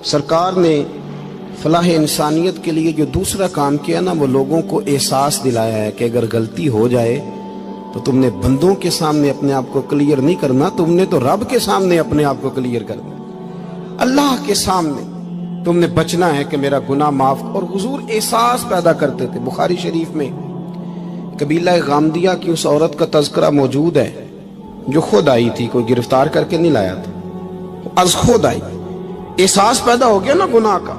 سرکار نے فلاح انسانیت کے لیے جو دوسرا کام کیا نا، وہ لوگوں کو احساس دلایا ہے کہ اگر غلطی ہو جائے تو تم نے بندوں کے سامنے اپنے آپ کو کلیئر نہیں کرنا، تم نے تو رب کے سامنے اپنے آپ کو کلیئر کرنا، اللہ کے سامنے تم نے بچنا ہے کہ میرا گناہ معاف۔ اور حضور احساس پیدا کرتے تھے۔ بخاری شریف میں قبیلہ غامدیہ کی اس عورت کا تذکرہ موجود ہے جو خود آئی تھی، کوئی گرفتار کر کے نہیں لایا تھا، از خود آئی۔ احساس پیدا ہو گیا نا گناہ کا۔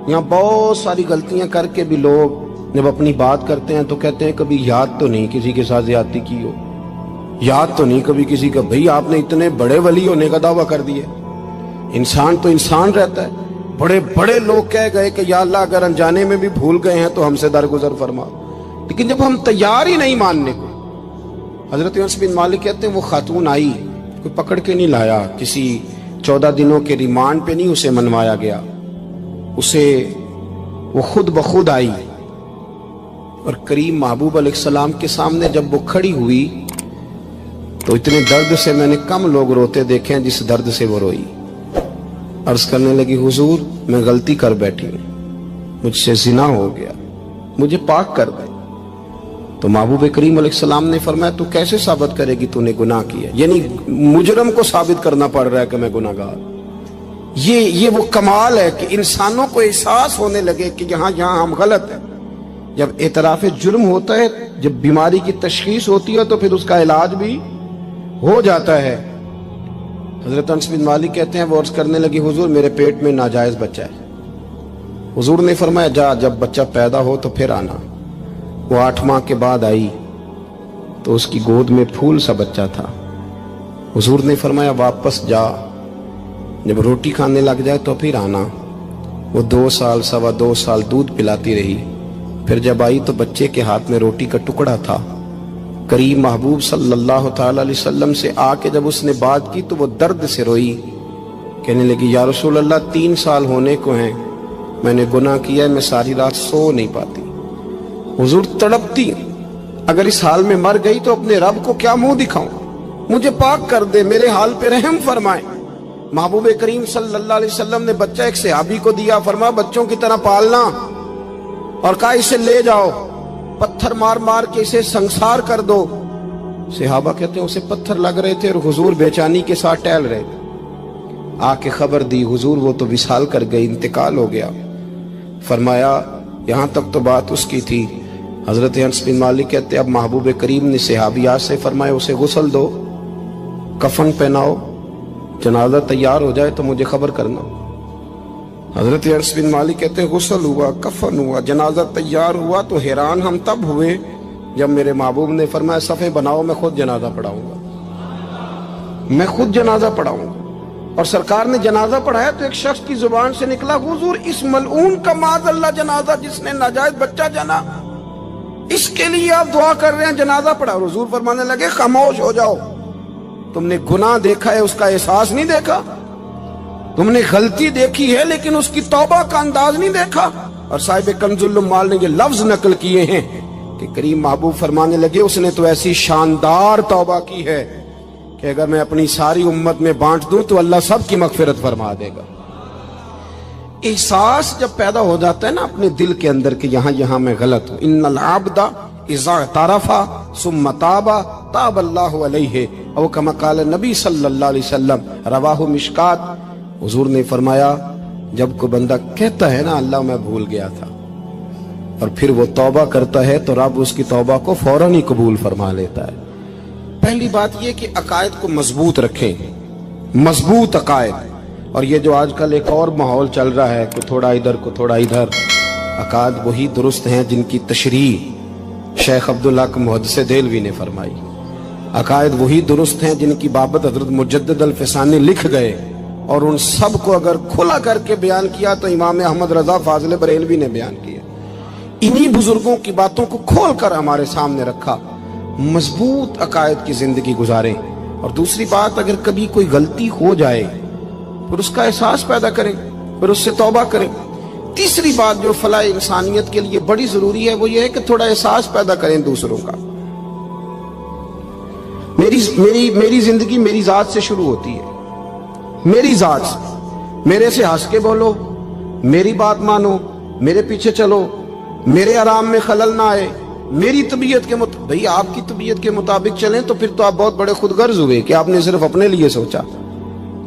یہاں بہت ساری غلطیاں کر کے بھی لوگ جب اپنی بات کرتے ہیں تو کہتے ہیں کبھی یاد تو نہیں کسی کے ساتھ زیادتی کی ہو، یاد تو نہیں کبھی کسی کا۔ بھئی آپ نے اتنے بڑے ولی ہونے کا دعویٰ کر دیا۔ انسان تو انسان رہتا ہے۔ بڑے بڑے لوگ کہہ گئے کہ یا اللہ اگر انجانے میں بھی بھول گئے ہیں تو ہم سے درگزر فرما، لیکن جب ہم تیار ہی نہیں ماننے کو۔ حضرت انس بن مالک کہتے ہیں وہ خاتون آئی، کوئی پکڑ کے نہیں لایا، کسی 14 دنوں کے ریمانڈ پہ نہیں اسے منوایا گیا، اسے وہ خود بخود آئی اور کریم محبوب علیہ السلام کے سامنے جب وہ کھڑی ہوئی تو اتنے درد سے میں نے کم لوگ روتے دیکھے ہیں جس درد سے وہ روئی۔ عرض کرنے لگی حضور میں غلطی کر بیٹھی ہوں، مجھ سے زنا ہو گیا، مجھے پاک کر دے۔ تو محبوب کریم علیہ السلام نے فرمایا تو کیسے ثابت کرے گی تو نے گناہ کیا؟ یعنی مجرم کو ثابت کرنا پڑ رہا ہے کہ میں گناہ گار۔ یہ وہ کمال ہے کہ انسانوں کو احساس ہونے لگے کہ یہاں ہم غلط ہیں۔ جب اعتراف جرم ہوتا ہے، جب بیماری کی تشخیص ہوتی ہے تو پھر اس کا علاج بھی ہو جاتا ہے۔ حضرت انس بن مالک کہتے ہیں وہ عرض کرنے لگی حضور میرے پیٹ میں ناجائز بچہ ہے۔ حضور نے فرمایا جا جب بچہ پیدا ہو تو پھر آنا۔ وہ 8 ماہ کے بعد آئی تو اس کی گود میں پھول سا بچہ تھا۔ حضور نے فرمایا واپس جا، جب روٹی کھانے لگ جائے تو پھر آنا۔ وہ 2 سال 2.25 سال دودھ پلاتی رہی، پھر جب آئی تو بچے کے ہاتھ میں روٹی کا ٹکڑا تھا۔ کریم محبوب صلی اللہ تعالی علیہ وسلم سے آ کے جب اس نے بات کی تو وہ درد سے روئی، کہنے لگی یا رسول اللہ 3 سال ہونے کو ہیں، میں نے گناہ کیا ہے، میں ساری رات سو نہیں پاتی۔ حضور تڑپتی، اگر اس حال میں مر گئی تو اپنے رب کو کیا منہ دکھاؤں، مجھے پاک کر دے، میرے حال پہ رحم فرمائے۔ محبوب کریم صلی اللہ علیہ وسلم نے بچہ ایک صحابی کو دیا، فرمایا بچوں کی طرح پالنا، اور کہا اسے لے جاؤ، پتھر مار مار کے اسے سنسار کر دو۔ صحابہ کہتے ہیں اسے پتھر لگ رہے تھے اور حضور بے-چینی کے ساتھ ٹہل رہے تھے۔ آ کے خبر دی حضور وہ تو وصال کر گئی، انتقال ہو گیا۔ فرمایا یہاں تک تو بات اس کی تھی۔ حضرت انس بن مالک کہتے اب محبوب کریم نے صحابیات سے فرمایا اسے غسل دو، کفن پہناؤ، جنازہ تیار ہو جائے تو مجھے خبر کرنا۔ حضرت انس بن مالک کہتے ہیں غسل ہوا، کفن ہوا، جنازہ تیار ہوا تو حیران ہم تب ہوئے جب میرے محبوب نے فرمایا صفیں بناؤ، میں خود جنازہ پڑھاؤں گا، میں خود جنازہ پڑھاؤں گا۔ اور سرکار نے جنازہ پڑھایا تو ایک شخص کی زبان سے نکلا حضور اس ملعون کا معاذ اللہ جنازہ جس نے ناجائز بچہ جنا، اس کے لیے آپ دعا کر رہے ہیں، جنازہ پڑھا۔ حضور فرمانے لگے خاموش ہو جاؤ، تم نے گناہ دیکھا ہے، اس کا احساس نہیں دیکھا، تم نے غلطی دیکھی ہے لیکن اس کی توبہ کا انداز نہیں دیکھا۔ اور صاحب کنز الاموال نے یہ لفظ نقل کیے ہیں کہ کریم محبوب فرمانے لگے اس نے تو ایسی شاندار توبہ کی ہے کہ اگر میں اپنی ساری امت میں بانٹ دوں تو اللہ سب کی مغفرت فرما دے گا۔ احساس جب پیدا ہو جاتا ہے نا اپنے دل کے اندر کہ یہاں میں غلط ہوں، ان العبد اذا اعترف ثم تاب تاب اللہ علیہ او کما قال نبی صلی اللہ علیہ وسلم، رواہ مشکات۔ حضور نے فرمایا جب کوئی بندہ کہتا ہے نا اللہ میں بھول گیا تھا، اور پھر وہ توبہ کرتا ہے تو رب اس کی توبہ کو فوراً ہی قبول فرما لیتا ہے۔ پہلی بات یہ کہ عقائد کو مضبوط رکھیں، مضبوط عقائد۔ اور یہ جو آج کل ایک اور ماحول چل رہا ہے کہ تھوڑا ادھر کو تھوڑا ادھر، عقائد وہی درست ہیں جن کی تشریح شیخ عبدالحق محدث دہلوی نے فرمائی، عقائد وہی درست ہیں جن کی بابت حضرت مجدد الفسانی لکھ گئے، اور ان سب کو اگر کھلا کر کے بیان کیا تو امام احمد رضا فاضل بریلوی نے بیان کیا۔ انہی بزرگوں کی باتوں کو کھول کر ہمارے سامنے رکھا۔ مضبوط عقائد کی زندگی گزاریں۔ اور دوسری بات اگر کبھی کوئی غلطی ہو جائے پھر اس کا احساس پیدا کریں، پھر اس سے توبہ کریں۔ تیسری بات جو فلاح انسانیت کے لیے بڑی ضروری ہے وہ یہ ہے کہ تھوڑا احساس پیدا کریں دوسروں کا۔ میری زندگی میری ذات سے شروع ہوتی ہے، میری ذات سے۔ میرے سے ہنس کے بولو، میری بات مانو، میرے پیچھے چلو، میرے آرام میں خلل نہ آئے، میری طبیعت کے بھئی آپ کی طبیعت کے مطابق چلیں تو پھر تو آپ بہت بڑے خود غرض ہوئے کہ آپ نے صرف اپنے لیے سوچا۔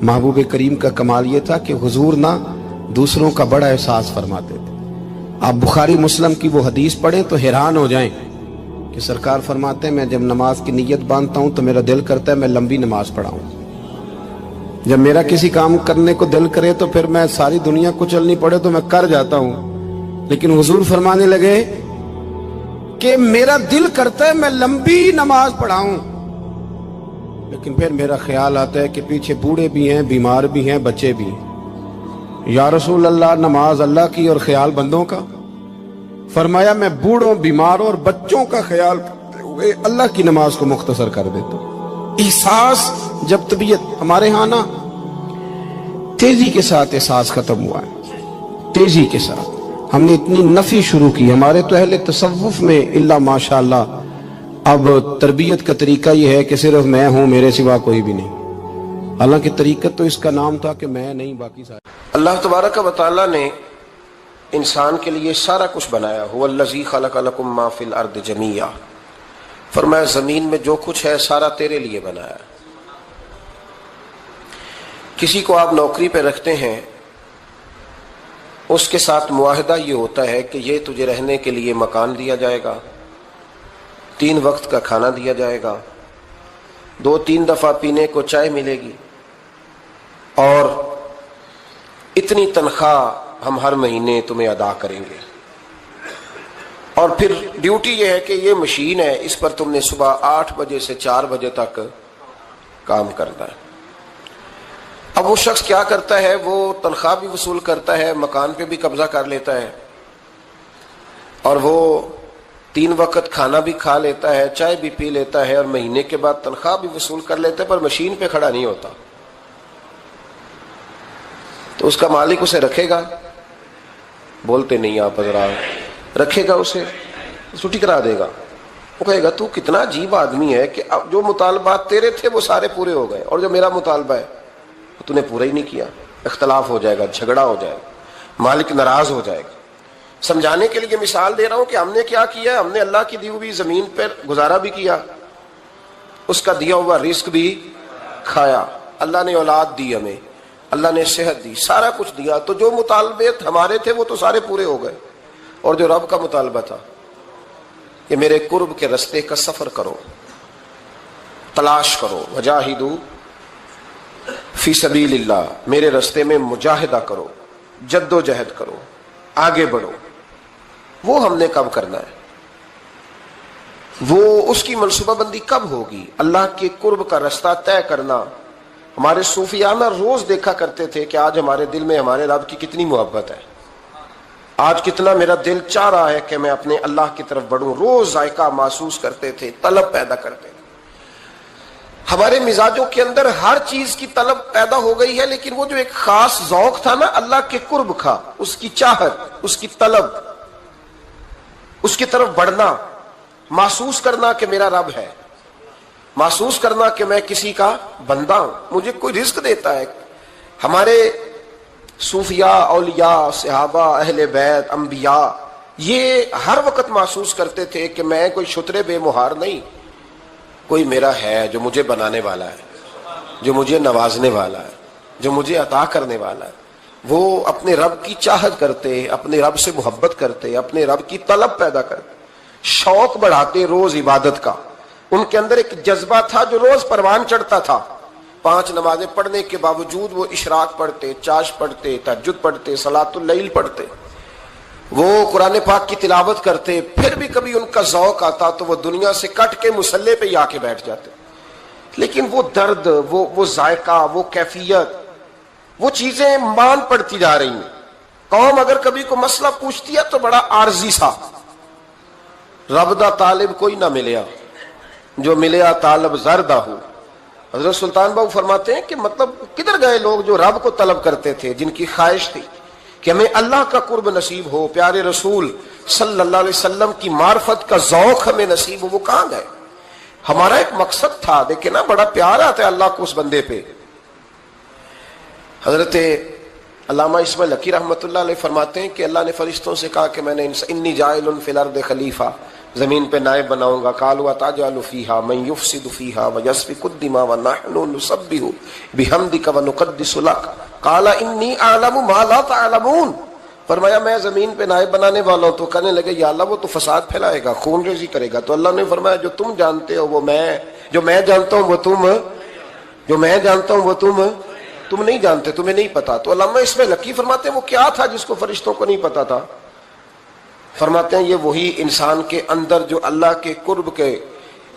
محبوب کریم کا کمال یہ تھا کہ حضور نہ دوسروں کا بڑا احساس فرماتے تھے۔ آپ بخاری مسلم کی وہ حدیث پڑھیں تو حیران ہو جائیں کہ سرکار فرماتے ہیں میں جب نماز کی نیت باندھتا ہوں تو میرا دل کرتا ہے میں لمبی نماز پڑھاؤں، جب میرا کسی کام کرنے کو دل کرے تو پھر میں ساری دنیا کو چلنی پڑے تو میں کر جاتا ہوں، لیکن حضور فرمانے لگے کہ میرا دل کرتا ہے میں لمبی نماز پڑھاؤں، لیکن پھر میرا خیال آتا ہے کہ پیچھے بوڑھے بھی ہیں، بیمار بھی ہیں، بچے بھی ہیں۔ یا رسول اللہ نماز اللہ کی اور خیال بندوں کا؟ فرمایا میں بوڑھوں، بیماروں اور بچوں کا خیال کرتے ہوئے اللہ کی نماز کو مختصر کر دیتا ہوں۔ احساس جب طبیعت ہمارے ہاں نا تیزی کے ساتھ احساس ختم ہوا ہے، تیزی کے ساتھ ہم نے اتنی نفی شروع کی۔ ہمارے تو اہل تصوف میں اللہ ماشاءاللہ اب تربیت کا طریقہ یہ ہے کہ صرف میں ہوں، میرے سوا کوئی بھی نہیں، حالانکہ طریقت تو اس کا نام تھا کہ میں نہیں باقی سارے۔ اللہ تبارک و تعالیٰ نے انسان کے لیے سارا کچھ بنایا، هو الذی خلق لکم ما فی الارض جمیعا، فرمایا زمین میں جو کچھ ہے سارا تیرے لیے بنایا۔ کسی کو آپ نوکری پہ رکھتے ہیں، اس کے ساتھ معاہدہ یہ ہوتا ہے کہ یہ تجھے رہنے کے لیے مکان دیا جائے گا، 3 وقت کا کھانا دیا جائے گا، 2-3 دفعہ پینے کو چائے ملے گی، اور اتنی تنخواہ ہم ہر مہینے تمہیں ادا کریں گے، اور پھر ڈیوٹی یہ ہے کہ یہ مشین ہے، اس پر تم نے صبح 8 بجے سے 4 بجے تک کام کرنا ہے۔ اب وہ شخص کیا کرتا ہے؟ وہ تنخواہ بھی وصول کرتا ہے، مکان پہ بھی قبضہ کر لیتا ہے، اور وہ 3 وقت کھانا بھی کھا لیتا ہے، چائے بھی پی لیتا ہے، اور مہینے کے بعد تنخواہ بھی وصول کر لیتا ہے، پر مشین پہ کھڑا نہیں ہوتا۔ تو اس کا مالک اسے رکھے گا؟ بولتے نہیں آپ حضرات، رکھے گا، اسے چھٹی کرا دے گا۔ وہ کہے گا تو کتنا عجیب آدمی ہے کہ اب جو مطالبات تیرے تھے وہ سارے پورے ہو گئے، اور جو میرا مطالبہ ہے وہ تو نے پورا ہی نہیں کیا۔ اختلاف ہو جائے گا، جھگڑا ہو جائے گا، مالک ناراض ہو جائے گا۔ سمجھانے کے لیے مثال دے رہا ہوں کہ ہم نے کیا کیا ہے، ہم نے اللہ کی دی ہوئی زمین پر گزارا بھی کیا، اس کا دیا ہوا رزق بھی کھایا، اللہ نے اولاد دی ہمیں، اللہ نے صحت دی، سارا کچھ دیا، تو جو مطالبے ہمارے تھے وہ تو سارے پورے ہو گئے، اور جو رب کا مطالبہ تھا کہ میرے قرب کے رستے کا سفر کرو، تلاش کرو، وجاہدوا فی سبیل اللہ، میرے رستے میں مجاہدہ کرو، جد و جہد کرو، آگے بڑھو، وہ ہم نے کب کرنا ہے؟ وہ اس کی منصوبہ بندی کب ہوگی؟ اللہ کے قرب کا رستہ طے کرنا۔ ہمارے صوفیانہ روز دیکھا کرتے تھے کہ آج ہمارے دل میں ہمارے رب کی کتنی محبت ہے، آج کتنا میرا دل چاہ رہا ہے کہ میں اپنے اللہ کی طرف بڑھوں، روز ذائقہ محسوس کرتے تھے، طلب پیدا کرتے تھے۔ ہمارے مزاجوں کے اندر ہر چیز کی طلب پیدا ہو گئی ہے، لیکن وہ جو ایک خاص ذوق تھا نا اللہ کے قرب کا، اس کی چاہت، اس کی طلب، اس کی طرف بڑھنا، محسوس کرنا کہ میرا رب ہے، محسوس کرنا کہ میں کسی کا بندہ ہوں، مجھے کوئی رزق دیتا ہے۔ ہمارے صوفیاء، اولیاء، صحابہ، اہل بیت، انبیاء یہ ہر وقت محسوس کرتے تھے کہ میں کوئی شترے بے مہار نہیں، کوئی میرا ہے جو مجھے بنانے والا ہے، جو مجھے نوازنے والا ہے، جو مجھے عطا کرنے والا ہے۔ وہ اپنے رب کی چاہت کرتے، اپنے رب سے محبت کرتے، اپنے رب کی طلب پیدا کرتے، شوق بڑھاتے روز عبادت کا۔ ان کے اندر ایک جذبہ تھا جو روز پروان چڑھتا تھا، 5 نمازیں پڑھنے کے باوجود وہ اشراق پڑھتے، چاش پڑھتے، تہجد پڑھتے، صلاۃ اللیل پڑھتے، وہ قرآن پاک کی تلاوت کرتے، پھر بھی کبھی ان کا ذوق آتا تو وہ دنیا سے کٹ کے مصلی پہ ہی آ کے بیٹھ جاتے۔ لیکن وہ درد، وہ ذائقہ، وہ کیفیت، وہ چیزیں مان پڑتی جا رہی ہیں۔ قوم اگر کبھی کو مسئلہ پوچھتی ہے تو بڑا عارضی سا، رب دا طالب کوئی نہ ملیا، جو ملیا طالب زردہ ہو۔ حضرت سلطان باؤ فرماتے ہیں کہ مطلب کدھر گئے لوگ جو رب کو طلب کرتے تھے، جن کی خواہش تھی کہ ہمیں اللہ کا قرب نصیب ہو، پیارے رسول صلی اللہ علیہ وسلم کی معرفت کا ذوق ہمیں نصیب ہو، وہ کہاں گئے؟ ہمارا ایک مقصد تھا، دیکھیں نا بڑا پیار آتا ہے اللہ کو اس بندے پہ۔ حضرت علامہ اسماعیل حقی رحمۃ اللہ علیہ فرماتے ہیں کہ اللہ نے فرشتوں سے کہا کہ میں نے انی جاعل فی الارض خلیفہ، زمین پہ نائب بناؤں گا. قالوا اتجعل فیہا من یفسد فیہا ویسفک الدماء ونحن نسبح بحمدک ونقدس لک قال انی اعلم ما لا تعلمون. فرمایا میں زمین پہ نائب بنانے والا ہوں. تو کہنے لگے یا اللہ وہ تو فساد پھیلائے گا، خون ریزی کرے گا. تو اللہ نے فرمایا جو تم جانتے ہو وہ میں، جو میں جانتا ہوں وہ تم، جو میں جانتا ہوں وہ تم نہیں جانتے، تمہیں نہیں پتا. تو علامہ اسماعیل حقی فرماتے ہیں وہ کیا تھا جس کو فرشتوں کو نہیں پتا تھا؟ فرماتے ہیں یہ وہی انسان کے اندر جو اللہ کے قرب کے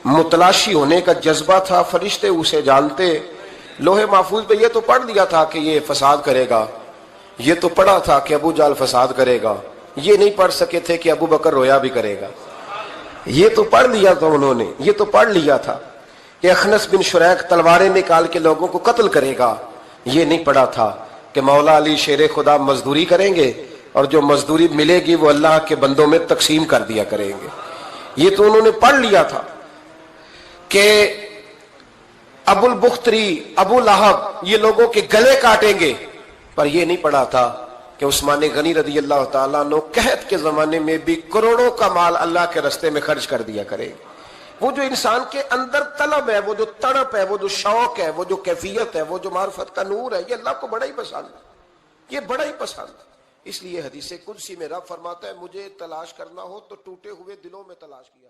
متلاشی ہونے کا جذبہ تھا. فرشتے اسے جانتے. لوہے محفوظ پہ یہ تو پڑھ دیا تھا کہ یہ فساد کرے گا، یہ تو پڑھا تھا کہ ابو جہل فساد کرے گا. یہ نہیں پڑھ سکے تھے کہ ابو بکر رویا بھی کرے گا. یہ تو پڑھ لیا تھا انہوں نے، یہ تو پڑھ لیا تھا کہ اخنس بن شریق تلواریں نکال کے لوگوں کو قتل کرے گا. یہ نہیں پڑھا تھا کہ مولا علی شیر خدا مزدوری کریں گے اور جو مزدوری ملے گی وہ اللہ کے بندوں میں تقسیم کر دیا کریں گے. یہ تو انہوں نے پڑھ لیا تھا کہ ابو البختری، ابو لہب یہ لوگوں کے گلے کاٹیں گے. پر یہ نہیں پڑھا تھا کہ عثمان غنی رضی اللہ تعالیٰ عنہ قحط کے زمانے میں بھی کروڑوں کا مال اللہ کے راستے میں خرچ کر دیا کرے. وہ جو انسان کے اندر طلب ہے، وہ جو تڑپ ہے، وہ جو شوق ہے، وہ جو کیفیت ہے، وہ جو معرفت کا نور ہے، یہ اللہ کو بڑا ہی پسند ہے. یہ بڑا ہی پسند ہے. اس لیے حدیث قدسی میں رب فرماتا ہے مجھے تلاش کرنا ہو تو ٹوٹے ہوئے دلوں میں تلاش کیا.